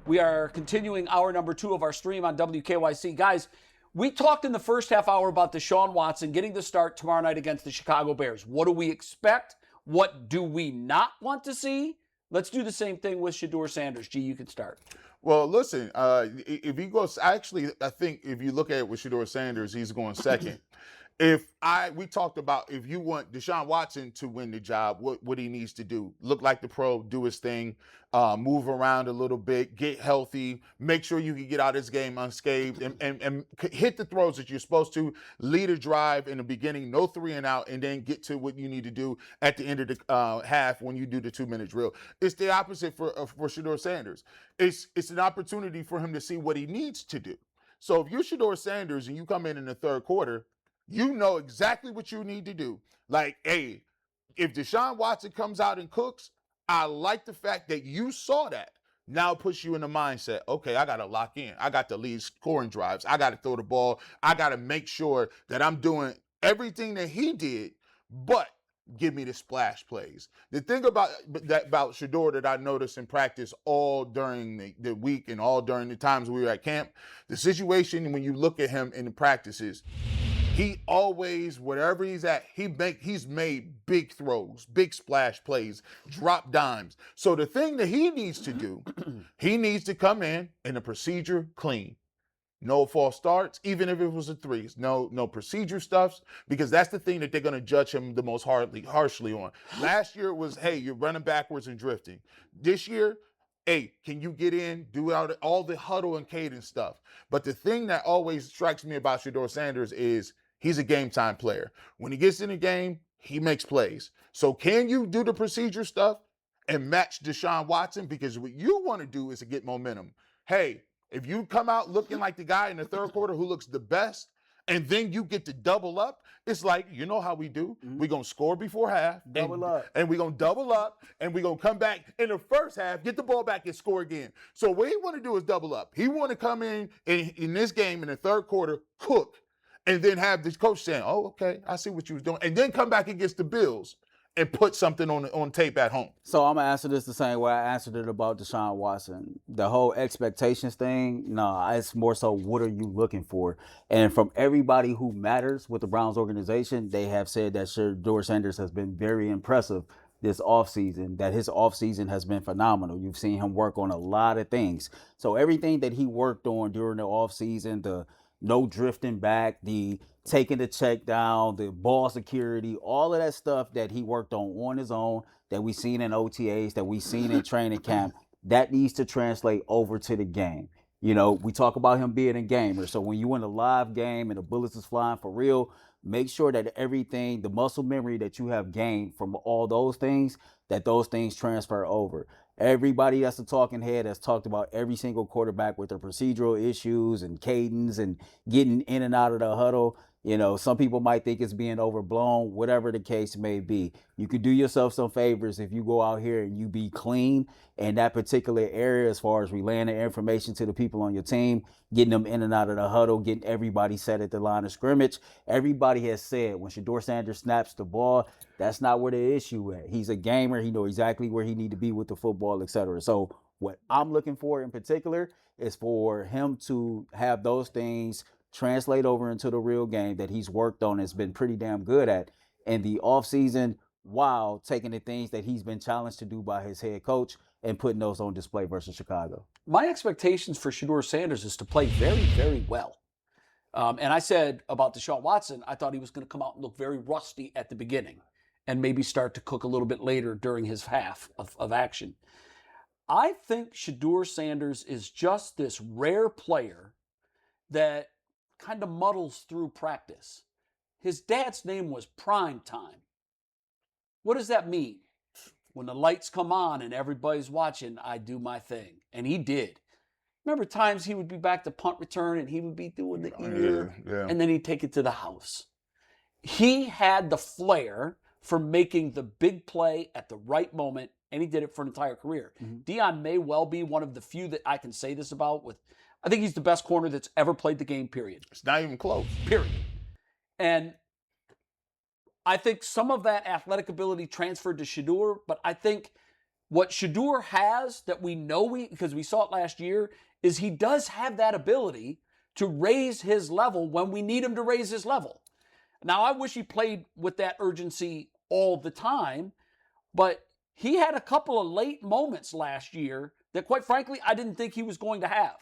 We are continuing hour number 2 of our stream on WKYC. Guys, we talked in the first half hour about Deshaun Watson getting the start tomorrow night against the Chicago Bears. What do we expect? What do we not want to see? Let's do the same thing with Sheduer Sanders. G, you can start. Well, listen, if he goes, actually, I think if you look at it with Shedeur Sanders, he's going second. We talked about if you want Deshaun Watson to win the job, what he needs to do. Look like the pro, do his thing, move around a little bit, get healthy, make sure you can get out of this game unscathed, and hit the throws that you're supposed to, lead a drive in the beginning, no 3 and out, and then get to what you need to do at the end of the half when you do the 2-minute drill. It's the opposite for Shedeur Sanders. It's an opportunity for him to see what he needs to do. So if you're Shedeur Sanders and you come in the third quarter, you know exactly what you need to do. Like, hey, if Deshaun Watson comes out and cooks, I like the fact that you saw that. Now it puts you in the mindset, okay, I got to lock in. I got to lead scoring drives. I got to throw the ball. I got to make sure that I'm doing everything that he did, but give me the splash plays. The thing about Shedeur that I noticed in practice all during the week and all during the times we were at camp, the situation when you look at him in the practices, he always, wherever he's at, he's made big throws, big splash plays, drop dimes. So the thing that he needs to do, he needs to come in the procedure clean. No false starts, even if it was a 3s. No procedure stuffs, because that's the thing that they're going to judge him the most harshly on. Last year it was, hey, you're running backwards and drifting. This year, hey, can you get in, do all the huddle and cadence stuff? But the thing that always strikes me about Shedeur Sanders is he's a game-time player. When he gets in the game, he makes plays. So can you do the procedure stuff and match Deshaun Watson? Because what you want to do is to get momentum. Hey, if you come out looking like the guy in the third quarter who looks the best, and then you get to double up, it's like, you know how we do. Mm-hmm. We're going to score before half. Double up. And we're going to double up, and we're going to come back in the first half, get the ball back, and score again. So what he want to do is double up. He want to come in this game in the third quarter, cook, and then have this coach saying, oh, okay, I see what you was doing. And then come back against the Bills and put something on tape at home. So I'm going to answer this the same way I answered it about Deshaun Watson. The whole expectations thing, no, it's more so what are you looking for? And from everybody who matters with the Browns organization, they have said that Sheduer Sanders has been very impressive this offseason, that his offseason has been phenomenal. You've seen him work on a lot of things. So everything that he worked on during the offseason, the no drifting back, the taking the check down, the ball security, all of that stuff that he worked on his own, that we've seen in OTAs, that we've seen in training camp, that needs to translate over to the game. You know, we talk about him being a gamer. So when you in a live game and the bullets is flying for real, make sure that everything, the muscle memory that you have gained from all those things, that those things transfer over. Everybody that's a talking head has talked about every single quarterback with their procedural issues and cadence and getting in and out of the huddle. You know, some people might think it's being overblown, whatever the case may be. You could do yourself some favors if you go out here and you be clean in that particular area as far as relaying the information to the people on your team, getting them in and out of the huddle, getting everybody set at the line of scrimmage. Everybody has said when Shedeur Sanders snaps the ball, that's not where the issue is. He's a gamer. He knows exactly where he need to be with the football, et cetera. So what I'm looking for in particular is for him to have those things translate over into the real game that he's worked on and has been pretty damn good at in the offseason, while taking the things that he's been challenged to do by his head coach and putting those on display versus Chicago. My expectations for Shedeur Sanders is to play very, very well. And I said about Deshaun Watson, I thought he was going to come out and look very rusty at the beginning and maybe start to cook a little bit later during his half of action. I think Shedeur Sanders is just this rare player that kind of muddles through practice. His dad's name was Prime Time. What does that mean? When the lights come on and everybody's watching, I do my thing. And he did. Remember times he would be back to punt return and he would be doing the ear, and then he'd take it to the house. He had the flair for making the big play at the right moment, and he did it for an entire career. Mm-hmm. Deion may well be one of the few that I can say this about. I think he's the best corner that's ever played the game, period. It's not even close. Period. And I think some of that athletic ability transferred to Sheduer, but I think What Sheduer has that we know because we saw it last year is he does have that ability to raise his level when we need him to raise his level. Now, I wish he played with that urgency all the time, but he had a couple of late moments last year that, quite frankly, I didn't think he was going to have.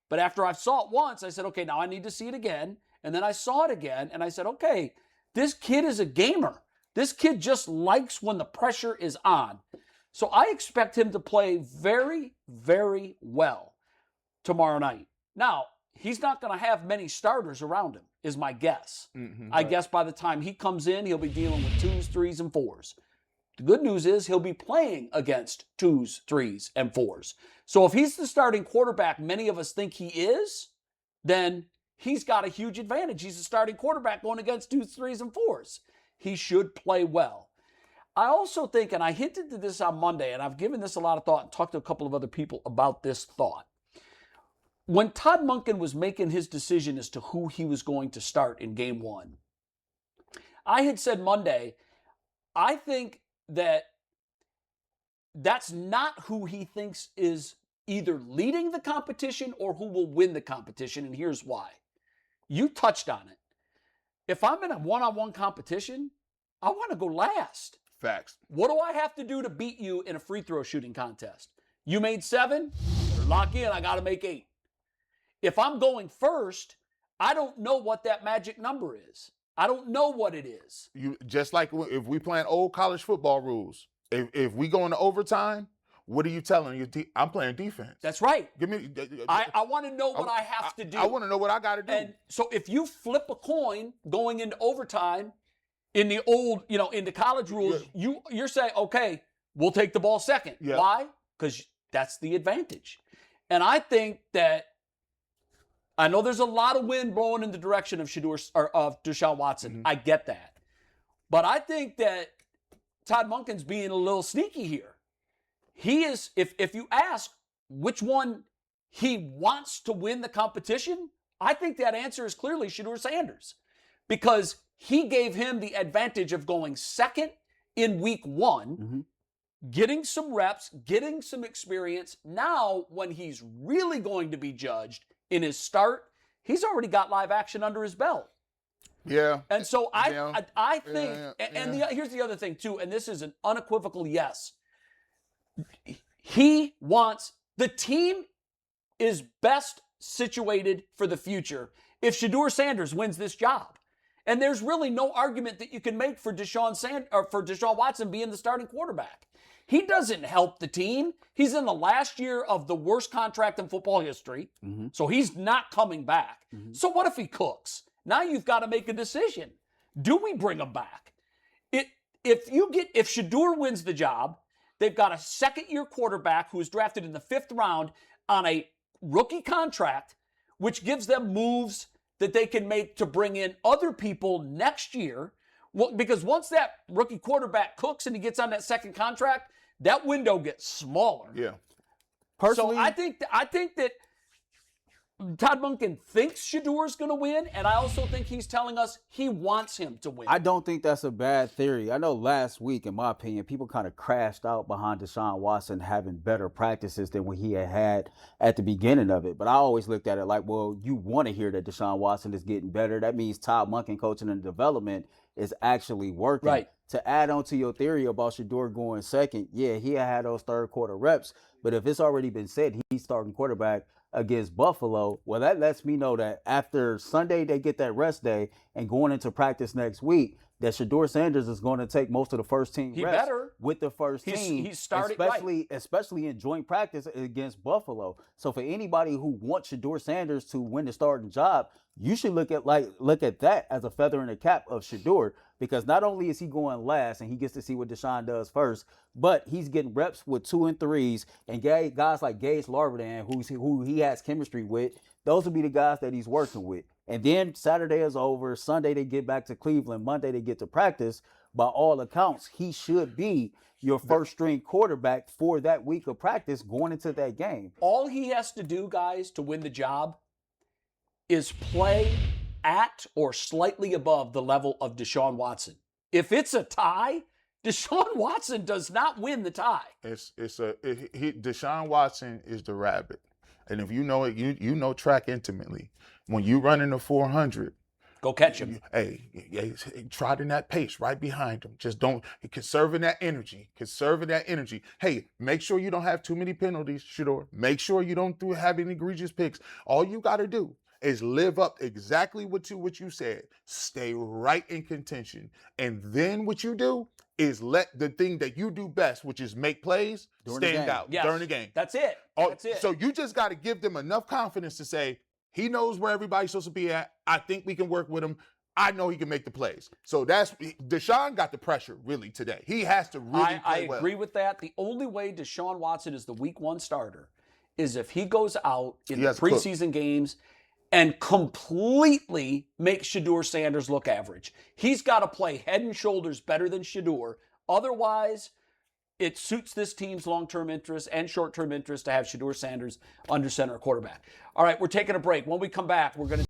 But after I saw it once, I said, okay, now I need to see it again. And then I saw it again, and I said, okay, this kid is a gamer. This kid just likes when the pressure is on. So I expect him to play very, very well tomorrow night. Now, he's not going to have many starters around him, is my guess. I guess by the time he comes in, he'll be dealing with 2s, 3s, and 4s. The good news is he'll be playing against 2s, 3s, and 4s. So if he's the starting quarterback many of us think he is, then he's got a huge advantage. He's the starting quarterback going against 2s, 3s, and 4s. He should play well. I also think, and I hinted to this on Monday, and I've given this a lot of thought and talked to a couple of other people about this thought. When Todd Monken was making his decision as to who he was going to start in game 1, I had said Monday, I think that that's not who he thinks is either leading the competition or who will win the competition, and here's why. You touched on it. If I'm in a one-on-one competition, I want to go last. Facts. What do I have to do to beat you in a free throw shooting contest? You made 7, lock in, I got to make 8. If I'm going first, I don't know what that magic number is. I don't know what it is. You just like if we playing old college football rules. If we go into overtime, what are you telling your team? I'm playing defense. That's right. Give me. I want to know what I have to do. I want to know what I got to do. And so if you flip a coin going into overtime in the old, into college rules, you're saying, okay, we'll take the ball second. Yeah. Why? Because that's the advantage. And I think that I know there's a lot of wind blowing in the direction of Deshaun Watson. Mm-hmm. I get that. But I think that Todd Monken's being a little sneaky here. He is, if you ask which one he wants to win the competition, I think that answer is clearly Sheduer Sanders. Because he gave him the advantage of going second in week 1, getting some reps, getting some experience. Now, when he's really going to be judged in his start, he's already got live action under his belt. Yeah. And so I think, here's the other thing too, and this is an unequivocal yes. He wants, the team is best situated for the future if Sheduer Sanders wins this job. And there's really no argument that you can make for Deshaun Watson being the starting quarterback. He doesn't help the team. He's in the last year of the worst contract in football history, so he's not coming back. So what if he cooks? Now you've got to make a decision. Do we bring him back? If Sheduer wins the job, they've got a second-year quarterback who was drafted in the 5th round on a rookie contract, which gives them moves that they can make to bring in other people next year. Well, because once that rookie quarterback cooks and he gets on that second contract, that window gets smaller. Yeah. Personally, So I think that Todd Monken thinks Sheduer's going to win, and I also think he's telling us he wants him to win. I don't think that's a bad theory. I know last week, in my opinion, people kind of crashed out behind Deshaun Watson having better practices than what he had at the beginning of it. But I always looked at it like, well, you want to hear that Deshaun Watson is getting better. That means Todd Monken coaching and development is actually working. Right. To add on to your theory about Sheduer going second, yeah, he had those third quarter reps. But if it's already been said he's starting quarterback against Buffalo, well, that lets me know that after Sunday they get that rest day and going into practice next week, that Sheduer Sanders is going to take most of the first team reps with the first team. He's started especially in joint practice against Buffalo. So for anybody who wants Sheduer Sanders to win the starting job, you should look at that as a feather in the cap of Sheduer, because not only is he going last and he gets to see what Deshaun does first, but he's getting reps with 2 and 3s, and guys like Gage Larberdan, who he has chemistry with. Those will be the guys that he's working with. And then Saturday is over. Sunday they get back to Cleveland. Monday they get to practice. By all accounts, he should be your first string quarterback for that week of practice going into that game. All he has to do, guys, to win the job is play at or slightly above the level of Deshaun Watson. If it's a tie, Deshaun Watson does not win the tie. Deshaun Watson is the rabbit, and if you know it, you know track intimately. When you run in the 400, go catch him. Hey, trotting that pace right behind him. Just don't conserving that energy. Hey, make sure you don't have too many penalties, Shedeur. Make sure you don't have any egregious picks. All you got to do is live up exactly what you said. Stay right in contention, and then what you do is let the thing that you do best, which is make plays, stand out during the game. That's it. That's it. So you just got to give them enough confidence to say, he knows where everybody's supposed to be at. I think we can work with him. I know he can make the plays. So Deshaun got the pressure really today. He has to really play well. I agree with that. The only way Deshaun Watson is the week 1 starter is if he goes out in the preseason games and completely makes Sheduer Sanders look average. He's got to play head and shoulders better than Sheduer. Otherwise, it suits this team's long-term interest and short-term interest to have Sheduer Sanders under center quarterback. All right, we're taking a break. When we come back, we're going to